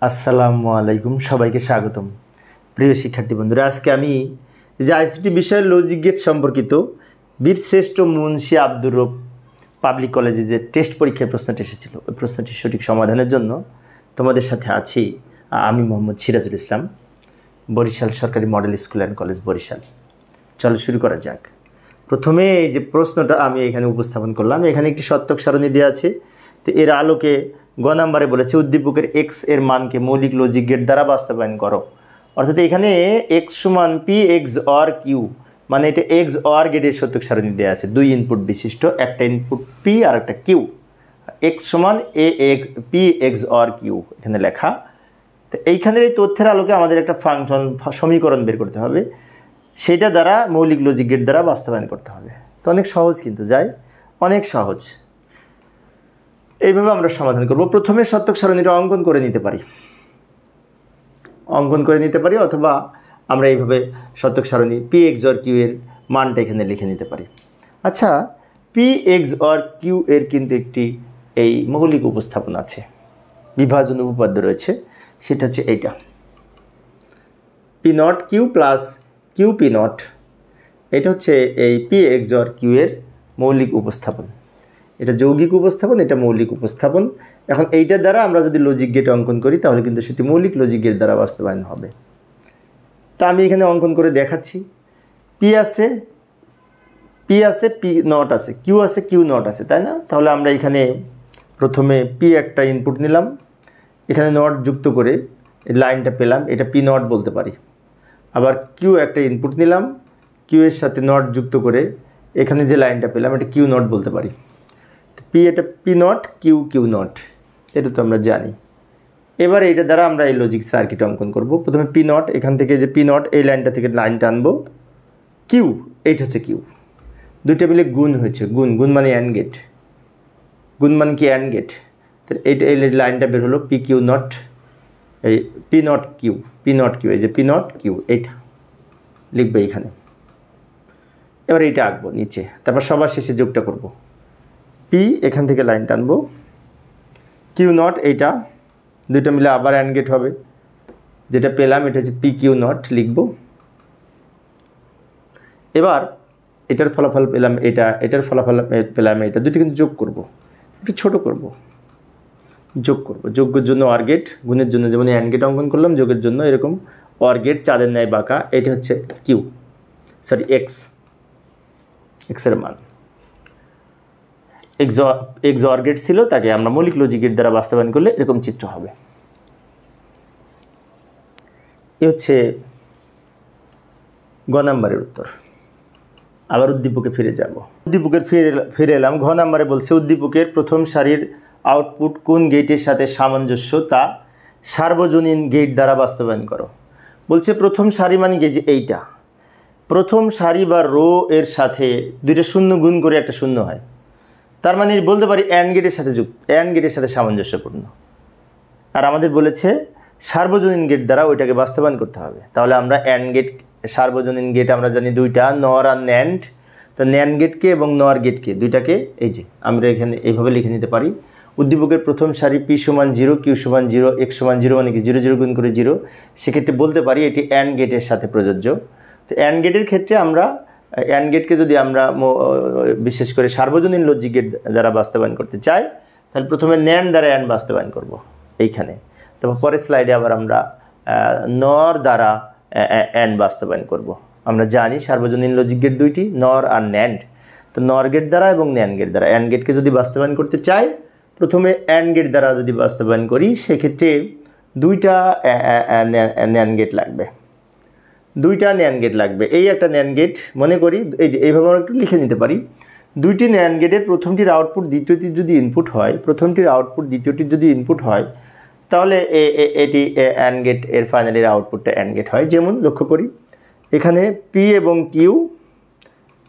আসসালামু আলাইকুম, সবাইকে স্বাগতম। প্রিয় শিক্ষার্থী বন্ধুরা, আজকে আমি যে আইসিটি বিষয়ের লজিক গেট সম্পর্কিত বীরশ্রেষ্ঠ মুন্সি আব্দুর রব পাবলিক কলেজে যে টেস্ট পরীক্ষায় প্রশ্নটি এসেছিল, ওই প্রশ্নটির সঠিক সমাধানের জন্য তোমাদের সাথে আছি আমি মোহাম্মদ সিরাজুল ইসলাম, বরিশাল সরকারি model school and college Barishal. চলো শুরু করা যাক। প্রথমে এই যে প্রশ্নটা আমি এখানে উপস্থাপন করলাম, এখানে একটি সত্যক সারণী দেওয়া আছে। তো এর আলোকে গ নাম্বারে বলেছে উদ্দীপকের এক্স এর মানকে মৌলিক লজিক গেট দ্বারা বাস্তবায়ন করো। অর্থাৎ এখানে এক্স সমান পি এক্স অর কিউ, মানে এটা এক্স অর গেটের সত্যক সারণী দেওয়া আছে, দুই ইনপুট বিশিষ্ট, একটা ইনপুট পি আর একটা কিউ। এক্স সমান a x p x or q এখানে লেখা। তো এইখানের এই তথ্যের আলোকে আমাদের একটা ফাংশন সমীকরণ বের করতে হবে, সেটা দ্বারা মৌলিক লজিক গেট দ্বারা বাস্তবায়ন করতে হবে। তো অনেক সহজ, কিন্তু অনেক সহজ। এইভাবে আমরা সমাধান করব। প্রথমে সত্যক সারণীটা অঙ্কন করে নিতে পারি, অথবা আমরা এইভাবে সত্যক সারণী পি এক্স অর কিউ এর মানটা এখানে লিখে নিতে পারি। আচ্ছা, পি এক্স অর কিউ এর কিন্তু একটি এই মৌলিক উপস্থাপন আছে, বিভাজন উপপাদ্য রয়েছে, সেটা হচ্ছে এইটা, P not Q plus Q P not. এটা হচ্ছে এই পি এক্স অর কিউ এর মৌলিক উপস্থাপন। এটা যৌগিক উপস্থাপন, এটা মৌলিক উপস্থাপন। এখন এইটার দ্বারা আমরা যদি লজিক গেট অঙ্কন করি, তাহলে কিন্তু সেটি মৌলিক লজিক গেট দ্বারা বাস্তবায়ন হবে। তা আমি এখানে অঙ্কন করে দেখাচ্ছি। পি আছে পি নট আছে, কিউ নট আছে, তাই না? তাহলে আমরা এখানে প্রথমে পি একটা ইনপুট নিলাম, এখানে নট যুক্ত করে লাইনটা পেলাম, এটা পি নট বলতে পারি। আবার কিউ একটা ইনপুট নিলাম, কিউ এর সাথে নট যুক্ত করে এখানে যে লাইনটা পেলাম, এটা কিউ নট বলতে পারি। পি এটা পি নট, কিউ নট, এটা তো আমরা জানি। এবার এইটা দ্বারা আমরা এই লজিক সার্কিট অঙ্কন করব। প্রথমে পি নট, এখান থেকে যে পি নট এই লাইনটা থেকে লাইন টানবো, কিউ এইটা হচ্ছে কিউ, দুইটা মিলে গুণ হয়েছে, গুণ মানে অ্যান্ড গেট, গুণ মানে কি অ্যান্ড গেট। তো এইটা এই লাইনটা বের হলো পি কিউ নট, এই পি নট কিউ, এই যে পি নট কিউ, এইটা লিখবে এইখানে। এবার এইটা আঁকবো নিচে, তারপর সবার শেষে যোগটা করব। পি এখান থেকে লাইন টানবো, কিউ নট এইটা, দুইটা মিলে আবার অ্যান্ড গেট হবে, যেটা পেলাম এটা হচ্ছে পি কিউ নট লিখব। এবার এটার ফলাফল পেলাম এটা, এটার ফলাফল পেলাম এটা, দুটো কিন্তু যোগ করব, একটু ছোটো করব, যোগ করব। যোগের জন্য অর গেট, গুণের জন্য যেমন অ্যান্ড গেট অঙ্কন করলাম, যোগের জন্য এরকম অর গেট, চাঁদের ন্যায় বাঁকা। এটা হচ্ছে এক্সের মান, এক্স অর গেট ছিল, তাকে আমরা মৌলিক লজিক গেট দ্বারা বাস্তবায়ন করলে এরকম চিত্র হবে। এ হচ্ছে গ নাম্বারের উত্তর। আবার উদ্দীপকে ফিরে যাব। উদ্দীপকের ফিরে এলাম। ঘ নাম্বারে বলছে উদ্দীপকের প্রথম সারির আউটপুট কোন গেটের সাথে সামঞ্জস্য তা সার্বজনীন গেট দ্বারা বাস্তবায়ন করো। বলছে প্রথম সারি মানে কি, যে এইটা প্রথম সারি বা রো এর সাথে দুইটা শূন্য গুণ করে একটা শূন্য হয়, তার মানে বলতে পারি অ্যান্ড গেটের সাথে সামঞ্জস্যপূর্ণ। আর আমাদের বলেছে সার্বজনীন গেট দ্বারা ওইটাকে বাস্তবায়ন করতে হবে। তাহলে আমরা অ্যান্ড গেট, সার্বজনীন গেট আমরা জানি দুইটা, নর আর ন্যান্ড। তো ন্যান্ড গেটকে এবং নর গেটকে দুইটাকে এই যে আমরা এখানে এইভাবে লিখে নিতে পারি। উদ্দীপকের প্রথম সারি পি সমান 0, কিউ সমান 0, এক্স সমান 0 মানে কি 0 0 গুণ করে 0, সেক্ষেত্রে বলতে পারি এটি অ্যান্ড গেটের সাথে প্রযোজ্য। তো অ্যান্ড গেটের ক্ষেত্রে আমরা অ্যান্ড গেটকে যদি আমরা বিশেষ করে সার্বজনীন লজিক গেট দ্বারা বাস্তবায়ন করতে চাই, তাহলে প্রথমে ন্যান্ড দ্বারা অ্যান্ড বাস্তবায়ন করব এইখানে। তারপর পরের স্লাইডে আবার আমরা নর দ্বারা অ্যান্ড বাস্তবায়ন করব। আমরা জানি সার্বজনীন লজিক গেট দুইটি, নর আর ন্যান্ড। তো নর গেট দ্বারা এবং ন্যান্ড গেট দ্বারা, অ্যান্ড গেটকে যদি বাস্তবায়ন করতে চাই, প্রথমে অ্যান্ড গেট দ্বারা যদি বাস্তবায়ন করি, সেক্ষেত্রে দুইটা ন্যান্ড গেট লাগবে, এই একটা ন্যান্ড গেট মনে করি, এই যে এইভাবে আমরা একটু লিখে নিতে পারি। দুইটি ন্যান্ড গেটের প্রথমটির আউটপুট দ্বিতীয়টির যদি ইনপুট হয়, তাহলে এটি অ্যান্ড গেট এর ফাইনালের আউটপুটটা অ্যান্ড গেট হয়। যেমন লক্ষ্য করি এখানে পি এবং কিউ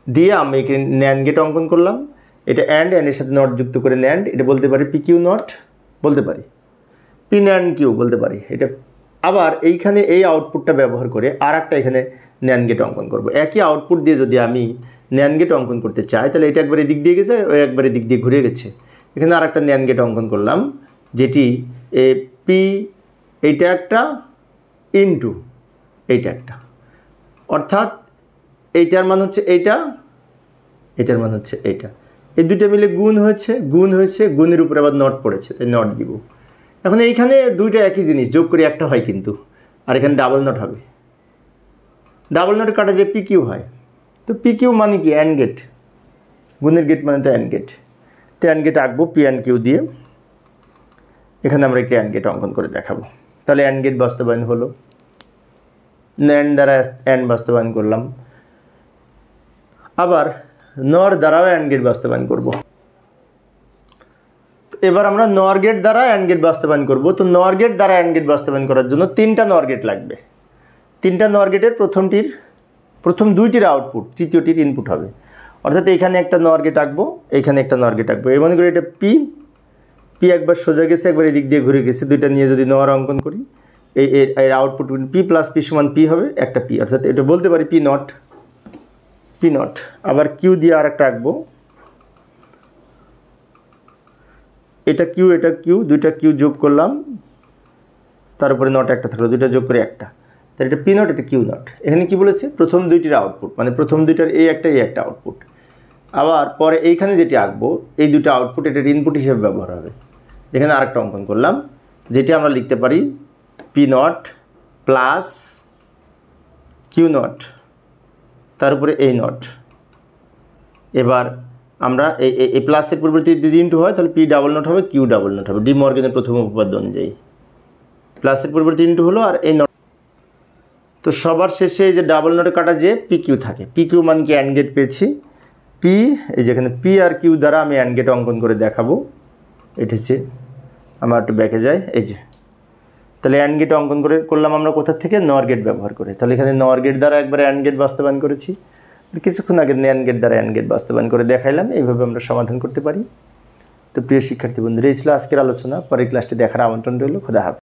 দিয়ে আমি এখানে ন্যান্ড গেট অঙ্কন করলাম, এটা অ্যান্ডের সাথে নট যুক্ত করে ন্যান্ড, এটা বলতে পারি পি কিউ নট বলতে পারি, পি ন্যান্ড কিউ বলতে পারি এটা। আবার এইখানে এই আউটপুটটা ব্যবহার করে আর একটা এখানে ন্যান্ড গেট অঙ্কন করব। একই আউটপুট দিয়ে যদি আমি ন্যান্ড গেট অঙ্কন করতে চাই, তাহলে এটা একবার এদিক দিয়ে গেছে, ওই একবার এদিক দিয়ে ঘুরে গেছে। এখানে আর একটা ন্যান্ড গেট অঙ্কন করলাম, যেটি পি এইটা একটা ইনটু এইটা একটা, অর্থাৎ এইটার মান হচ্ছে এইটা, এটার মান হচ্ছে এইটা, এই দুটো মিলে গুণ হয়েছে, গুণের উপরে আবার নট পড়েছে, তাই নট দিব। এখন এইখানে দুইটা একই জিনিস, যোগ করে একটা হয় কিন্তু, আর এখানে ডাবল নট হবে। ডাবল নট কাটা যে পি কিউ হয়, তো পি কিউ মানে কি অ্যান্ড গেট, গুণের গেট মানে তো অ্যান্ড গেট, তো অ্যান্ড গেট আঁকবো পি অ্যান্ড কিউ দিয়ে। এখানে আমরা একটি অ্যান্ড গেট অঙ্কন করে দেখাবো। তাহলে অ্যান্ড গেট বাস্তবায়ন হলো, ন্যান্ড দ্বারা অ্যান্ড বাস্তবায়ন করলাম, আবার নর দ্বারাও অ্যান্ড গেট বাস্তবায়ন করব। এবার আমরা নর গেট দ্বারা অ্যান্ড গেট বাস্তবায়ন করব। তো নর গেট দ্বারা অ্যান্ড গেট বাস্তবায়ন করার জন্য 3টা নর গেট লাগবে। 3টা নর গেটের প্রথম 2টির আউটপুট, তৃতীয়টির ইনপুট হবে। অর্থাৎ এইখানে একটা নর গেট আঁকবো, এইখানে একটা নর গেট আঁকবো। এই মনে করি এটা পি একবার সোজা গেছে, একবার এদিক দিয়ে ঘুরে গেছে, দুইটা নিয়ে যদি নর অঙ্কন করি, এর আউটপুট পি প্লাস পি সমান পি হবে, একটা পি, অর্থাৎ এটা বলতে পারি পি নট। আবার কিউ দিয়ে আর একটা আঁকবো, এটা কিউ, দুইটা কিউ যোগ করলাম, তার উপরে নট একটা থাকলো, দুইটা যোগ করে একটা, তাহলে এটা পি নট, এটা কিউ নট। এখানে কি বলেছে, প্রথম 2টির আউটপুট, মানে প্রথম 2টার এই একটা আউটপুট। আবার পরে এইখানে যেটি আঁকবো, এই 2টা আউটপুট এটার ইনপুট হিসেবে ব্যবহার হবে। এখানে আরেকটা অঙ্কন করলাম, যেটি আমরা লিখতে পারি P not plus Q not, তার উপরে এই নট। এবার আমরা এই প্লাসের পরিবর্তে যদি ইনটু হয়, তাহলে পি ডাবল নট হবে, কিউ ডাবল নট হবে, ডি মর্গেনের প্রথম উপপাদ্য অনুযায়ী। প্লাসের পরিবর্তে ইনটু হলো, আর এই নট। তো সবার শেষে এই যে ডাবল নটে কাটা যে পি কিউ থাকে, পি কিউ মান কি অ্যান্ড গেট পেয়েছি, পি, এই যেখানে পি আর কিউ দ্বারা আমি অ্যান্ড গেট অঙ্কন করে দেখাবো। এটা হচ্ছে, আমার একটু ব্যাকে যায়, এই যে, তাহলে অ্যান্ড গেট অঙ্কন করলাম আমরা কোথা থেকে, নর গেট ব্যবহার করে। তাহলে এখানে নর গেট দ্বারা একবার অ্যান্ড গেট বাস্তবায়ন করেছি, কিছুক্ষণ আগে অ্যান্ড গেট দ্বারা অ্যান্ড গেট বাস্তবায়ন করে দেখাইলাম। এইভাবে আমরা সমাধান করতে পারি। তো প্রিয় শিক্ষার্থী বন্ধুরা, এই ছিল আজকের আলোচনা। পরের ক্লাসটি দেখার আমন্ত্রণ রইল। খোদা হাফেজ।